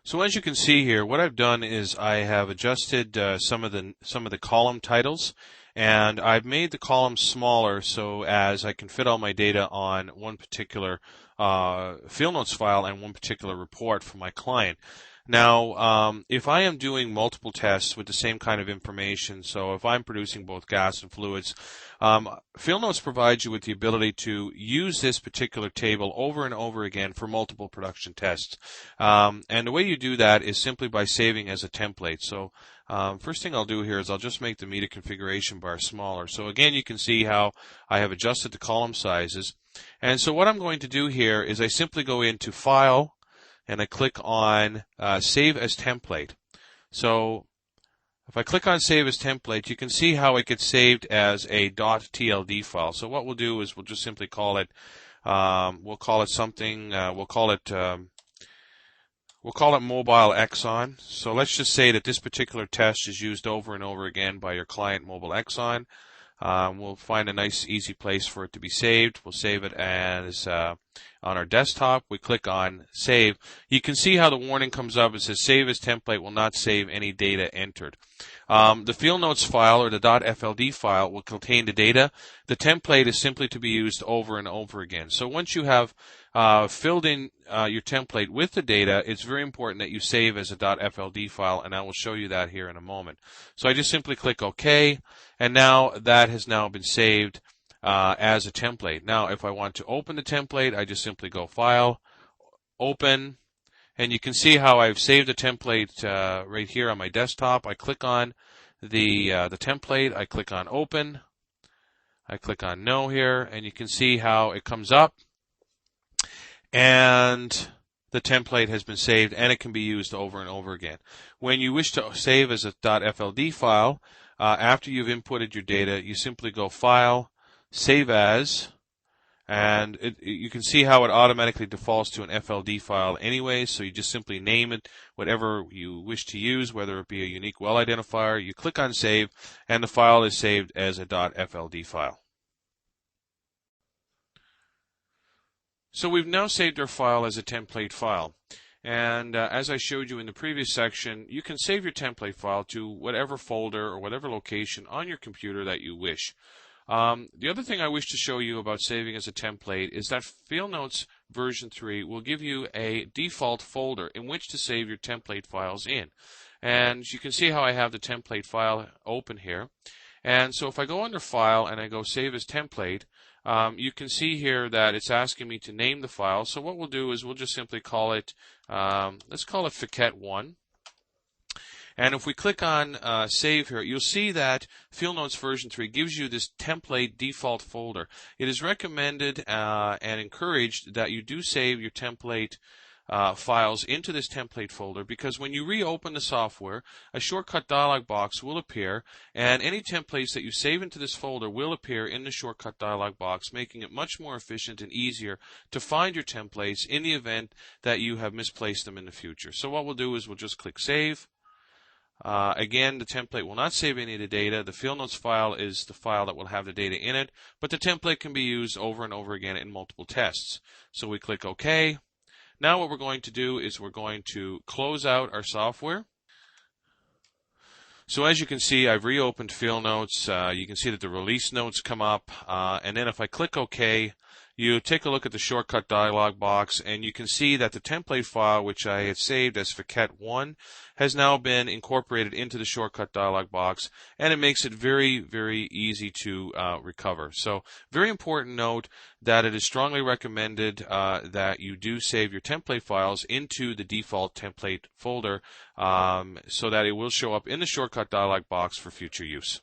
So as you can see here, what I've done is I have adjusted some of the column titles, and I've made the columns smaller so as I can fit all my data on one particular field notes file and one particular report for my client. Now, if I am doing multiple tests with the same kind of information, so if I'm producing both gas and fluids, field notes provides you with the ability to use this particular table over and over again for multiple production tests. And the way you do that is simply by saving as a template. So first thing I'll do here is I'll just make the media configuration bar smaller. So again, you can see how I have adjusted the column sizes. And so what I'm going to do here is I simply go into File, and I click on Save as Template. So if I click on Save as Template, you can see how it gets saved as a .tld file. So what we'll do is we'll just simply call it, we'll call it Mobile Exxon. So let's just say that this particular test is used over and over again by your client, Mobile Exxon. We'll find a nice, easy place for it to be saved. We'll save it as on our desktop. We click on Save. You can see how the warning comes up. It says Save as Template will not save any data entered. The field notes file, or the .fld file, will contain the data. The template is simply to be used over and over again. So once you have filled in your template with the data, it's very important that you save as a .fld file, and I will show you that here in a moment. So I just simply click OK, and now that has now been saved as a template. Now, if I want to open the template, I just simply go File, Open, and you can see how I've saved the template right here on my desktop. I click on the template, I click on Open, I click on No here, and you can see how it comes up, and the template has been saved, and it can be used over and over again. When you wish to save as a .fld file, after you've inputted your data, you simply go File, Save As, and you can see how it automatically defaults to an FLD file anyway, so you just simply name it whatever you wish to use, whether it be a unique well identifier. You click on Save, and the file is saved as a .fld file. So we've now saved our file as a template file. And as I showed you in the previous section, you can save your template file to whatever folder or whatever location on your computer that you wish. The other thing I wish to show you about saving as a template is that Field Notes version 3 will give you a default folder in which to save your template files in. And you can see how I have the template file open here. And so if I go under File and I go Save as Template, you can see here that it's asking me to name the file. So what we'll do is we'll just simply call it, let's call it Fiquette1. And if we click on Save here, you'll see that Field Notes version 3 gives you this template default folder. It is recommended and encouraged that you do save your template files into this template folder, because when you reopen the software, a shortcut dialog box will appear, and any templates that you save into this folder will appear in the shortcut dialog box, making it much more efficient and easier to find your templates in the event that you have misplaced them in the future. So what we'll do is we'll just click Save. Again, the template will not save any of the data. The Field Notes file is the file that will have the data in it, but the template can be used over and over again in multiple tests. So we click OK. Now what we're going to do is we're going to close out our software. So as you can see, I've reopened Field Notes. You can see that the release notes come up, and then if I click OK, you take a look at the shortcut dialog box, and you can see that the template file, which I had saved as Fiquette1, has now been incorporated into the shortcut dialog box, and it makes it very, very easy to recover. So very important note that it is strongly recommended that you do save your template files into the default template folder so that it will show up in the shortcut dialog box for future use.